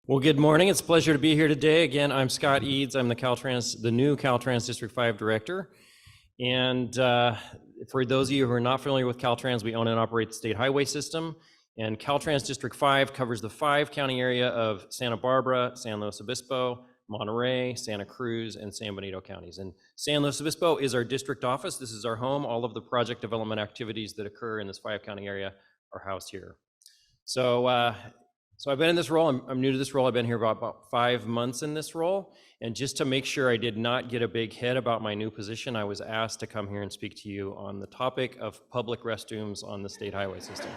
Well, good morning. It's a pleasure to be here today. Again, I'm Scott Eades. I'm the new Caltrans District 5 Director. And for those of you who are not familiar with Caltrans, we own and operate the state highway system. And Caltrans District 5 covers the 5-county area of Santa Barbara, San Luis Obispo, Monterey, Santa Cruz, and San Benito counties. And San Luis Obispo is our district office. This is our home. All of the project development activities that occur in this 5-county area are housed here. So I've been in this role, I'm new to this role. I've been here about 5 months in this role. And just to make sure I did not get a big head about my new position, I was asked to come here and speak to you on the topic of public restrooms on the state highway system.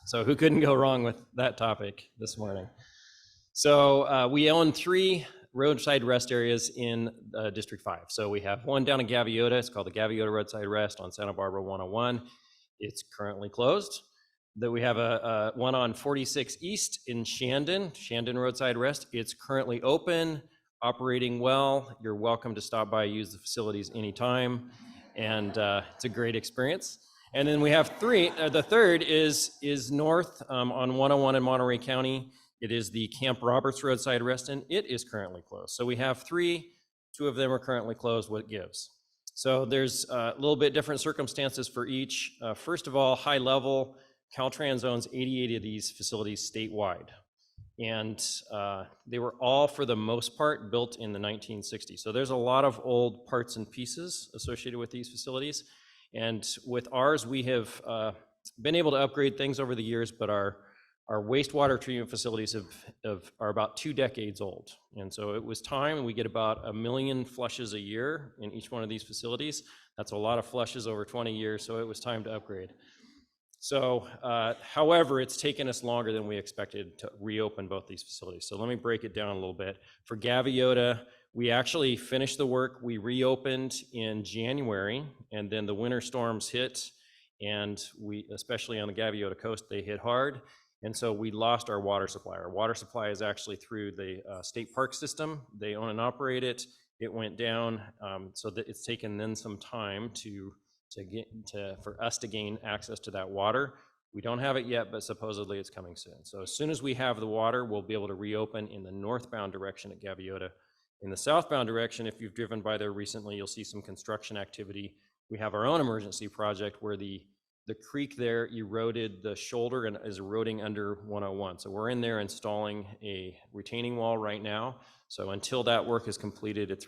So who couldn't go wrong with that topic this morning? So we own 3 roadside rest areas in District 5. So we have one down in Gaviota. It's called the Gaviota Roadside Rest on Santa Barbara 101. It's currently closed. That we have a one on 46 East in Shandon Roadside Rest. It's currently open, operating well. You're welcome to stop by, use the facilities anytime, and it's a great experience. And then we have 3, the third is north on 101 in Monterey County. It is the Camp Roberts Roadside Rest, and it is currently closed. So we have 3, 2 of them are currently closed, what gives. So there's a little bit different circumstances for each. First of all, high level, Caltrans owns 88 of these facilities statewide, and they were all, for the most part, built in the 1960s. So there's a lot of old parts and pieces associated with these facilities, and with ours, we have been able to upgrade things over the years, but our wastewater treatment facilities are about 2 decades old, and so it was time. We get about 1 million flushes a year in each one of these facilities. That's a lot of flushes over 20 years, so it was time to upgrade. So, however, it's taken us longer than we expected to reopen both these facilities. So let me break it down a little bit. For Gaviota, we actually finished the work. We reopened in January, and then the winter storms hit, and especially on the Gaviota coast, they hit hard. And so we lost our water supply. Our water supply is actually through the state park system. They own and operate it. It went down, so that it's taken then some time for us to gain access to that water. We don't have it yet, but supposedly it's coming soon. So as soon as we have the water, we'll be able to reopen in the northbound direction at Gaviota. In the southbound direction, if you've driven by there recently, you'll see some construction activity. We have our own emergency project where the creek there eroded the shoulder and is eroding under 101. So we're in there installing a retaining wall right now. So until that work is completed, it's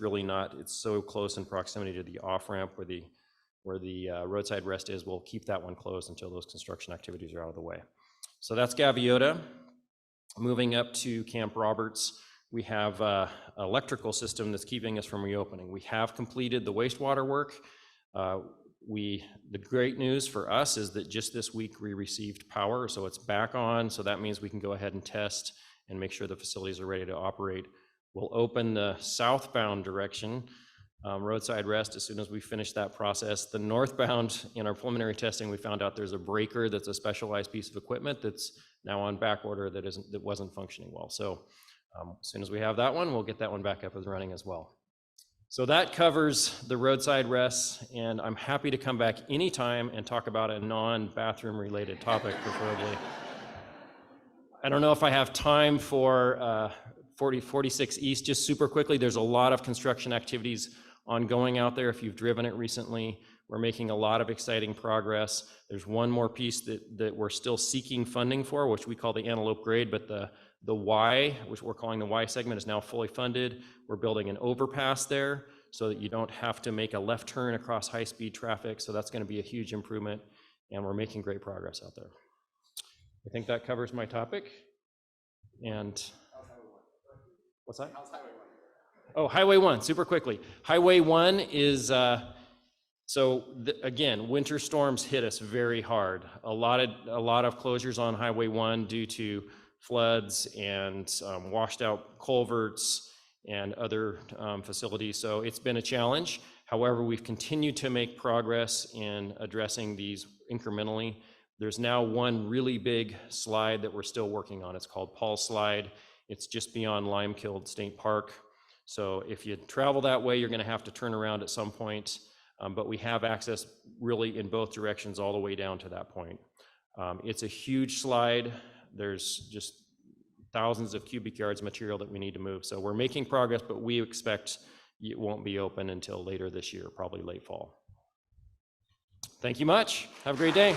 so close in proximity to the off-ramp where the roadside rest is. We'll keep that one closed until those construction activities are out of the way. So that's Gaviota. Moving up to Camp Roberts, we have an electrical system that's keeping us from reopening. We have completed the wastewater work. The great news for us is that just this week we received power, so it's back on. So that means we can go ahead and test and make sure the facilities are ready to operate. We'll open the southbound direction roadside rest as soon as we finish that process. The northbound, in our preliminary testing, we found out there's a breaker that's a specialized piece of equipment that's now on back order that wasn't functioning well. So as soon as we have that one, we'll get that one back up and running as well. So that covers the roadside rests, and I'm happy to come back anytime and talk about a non-bathroom related topic, preferably. I don't know if I have time for 46 East. Just super quickly, there's a lot of construction activities ongoing out there. If you've driven it recently, we're making a lot of exciting progress. There's one more piece that we're still seeking funding for, which we call the Antelope Grade, but the Y, which we're calling the Y segment, is now fully funded. We're building an overpass there so that you don't have to make a left turn across high-speed traffic. So that's going to be a huge improvement, and we're making great progress out there. I think that covers my topic. And what's that? How's Highway 1? Oh, Highway 1, super quickly. Highway 1 is, again, winter storms hit us very hard. A lot of closures on Highway 1 due to floods and washed out culverts and other facilities. So it's been a challenge. However, we've continued to make progress in addressing these incrementally. There's now one really big slide that we're still working on. It's called Paul's Slide. It's just beyond Limekiln State Park. So if you travel that way, you're going to have to turn around at some point, but we have access really in both directions all the way down to that point. It's a huge slide. There's just thousands of cubic yards of material that we need to move. So we're making progress, but we expect it won't be open until later this year, probably late fall. Thank you much. Have a great day.